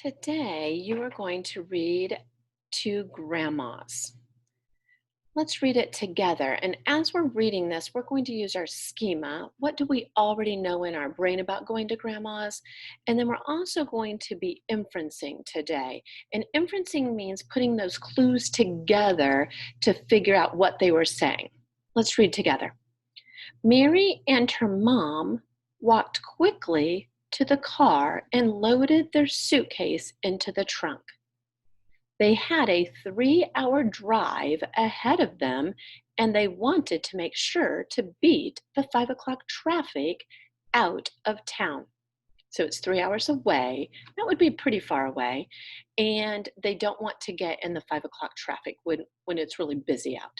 Today, you are going to read Two Grandmas. Let's read it together. And as we're reading this, we're going to use our schema. What do we already know in our brain about going to grandma's? And then we're also going to be inferencing today. And inferencing means putting those clues together to figure out what they were saying. Let's read together. Mary and her mom walked quickly to the car and loaded their suitcase into the trunk. They had a 3-hour drive ahead of them, and they wanted to make sure to beat the 5 o'clock traffic out of town. So it's 3 hours away. That would be pretty far away. And they don't want to get in the 5 o'clock traffic when it's really busy out.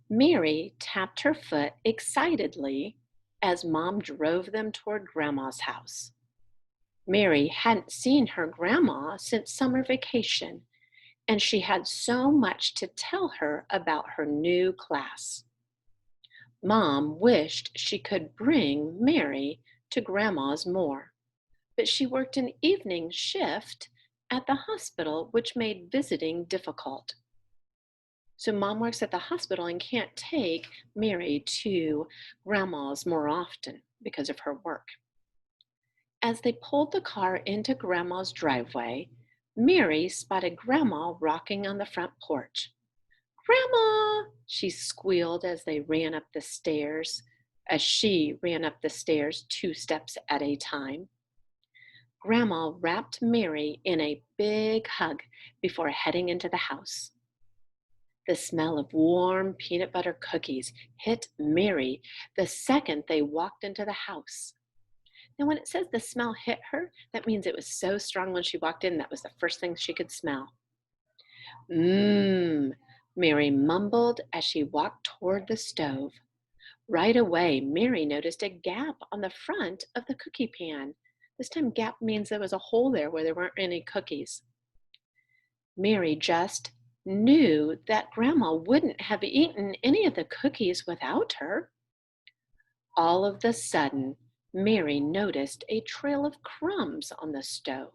Mary tapped her foot excitedly as Mom drove them toward Grandma's house. Mary hadn't seen her grandma since summer vacation, and she had so much to tell her about her new class. Mom wished she could bring Mary to Grandma's more, but she worked an evening shift at the hospital, which made visiting difficult. So Mom works at the hospital and can't take Mary to Grandma's more often because of her work. As they pulled the car into Grandma's driveway, Mary spotted Grandma rocking on the front porch. "Grandma!" she squealed as she ran up the stairs 2 steps at a time. Grandma wrapped Mary in a big hug before heading into the house. The smell of warm peanut butter cookies hit Mary the second they walked into the house. Now, when it says the smell hit her, that means it was so strong when she walked in, that was the first thing she could smell. Mmm, Mary mumbled as she walked toward the stove. Right away, Mary noticed a gap on the front of the cookie pan. This time, gap means there was a hole there where there weren't any cookies. Mary just knew that Grandma wouldn't have eaten any of the cookies without her. All of a sudden, Mary noticed a trail of crumbs on the stove.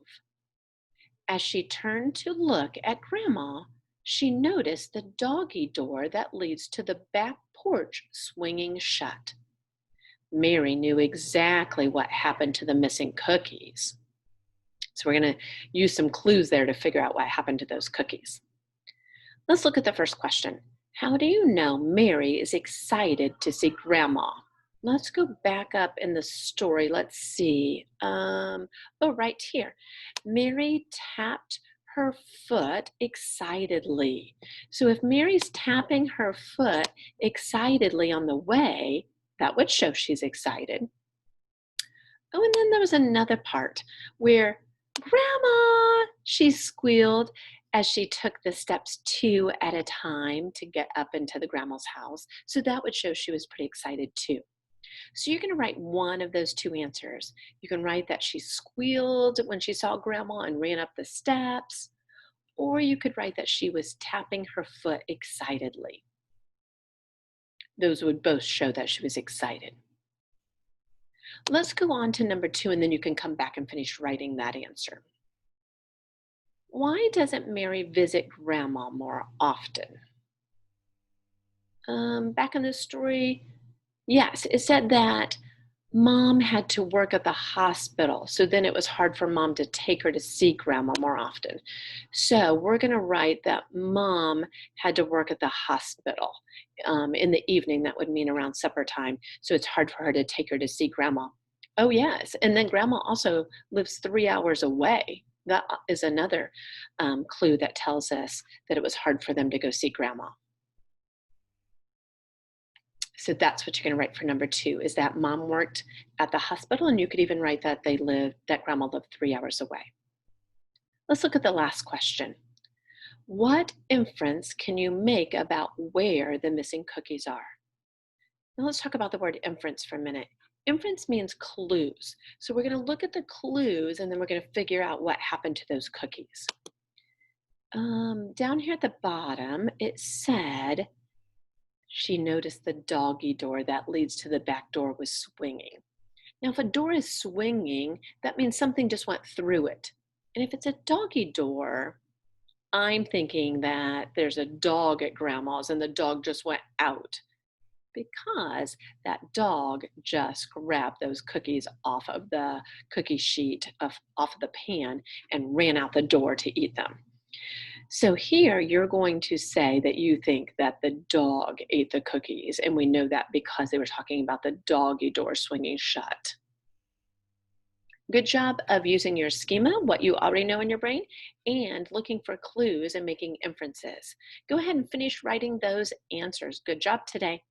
As she turned to look at Grandma, she noticed the doggy door that leads to the back porch swinging shut. Mary knew exactly what happened to the missing cookies. So we're going to use some clues there to figure out what happened to those cookies. Let's look at the first question. How do you know Mary is excited to see Grandma? Let's go back up in the story. Let's see. Right here. Mary tapped her foot excitedly. So if Mary's tapping her foot excitedly on the way, that would show she's excited. Oh, and then there was another part where "Grandma!" she squealed as she took the steps 2 at a time to get up into the grandma's house. So that would show she was pretty excited too. So you're going to write one of those 2 answers. You can write that she squealed when she saw Grandma and ran up the steps, or you could write that she was tapping her foot excitedly. Those would both show that she was excited. Let's go on to number 2, and then you can come back and finish writing that answer. Why doesn't Mary visit Grandma more often? Back in the story, yes, it said that Mom had to work at the hospital, so then it was hard for Mom to take her to see Grandma more often. So we're going to write that Mom had to work at the hospital in the evening. That would mean around supper time, so it's hard for her to take her to see Grandma. Oh, yes, and then Grandma also lives 3 hours away. That is another clue that tells us that it was hard for them to go see Grandma. So that's what you're going to write for number 2, is that Mom worked at the hospital, and you could even write that that Grandma lived 3 hours away. Let's look at the last question. What inference can you make about where the missing cookies are? Now let's talk about the word inference for a minute. Inference means clues. So we're going to look at the clues, and then we're going to figure out what happened to those cookies. Down here at the bottom, it said she noticed the doggy door that leads to the back door was swinging. Now, if a door is swinging, that means something just went through it. And if it's a doggy door, I'm thinking that there's a dog at grandma's and the dog just went out because that dog just grabbed those cookies off of the cookie sheet off of the pan and ran out the door to eat them. So here you're going to say that you think that the dog ate the cookies, and we know that because they were talking about the doggy door swinging shut. Good job of using your schema, what you already know in your brain, and looking for clues and making inferences. Go ahead and finish writing those answers. Good job today.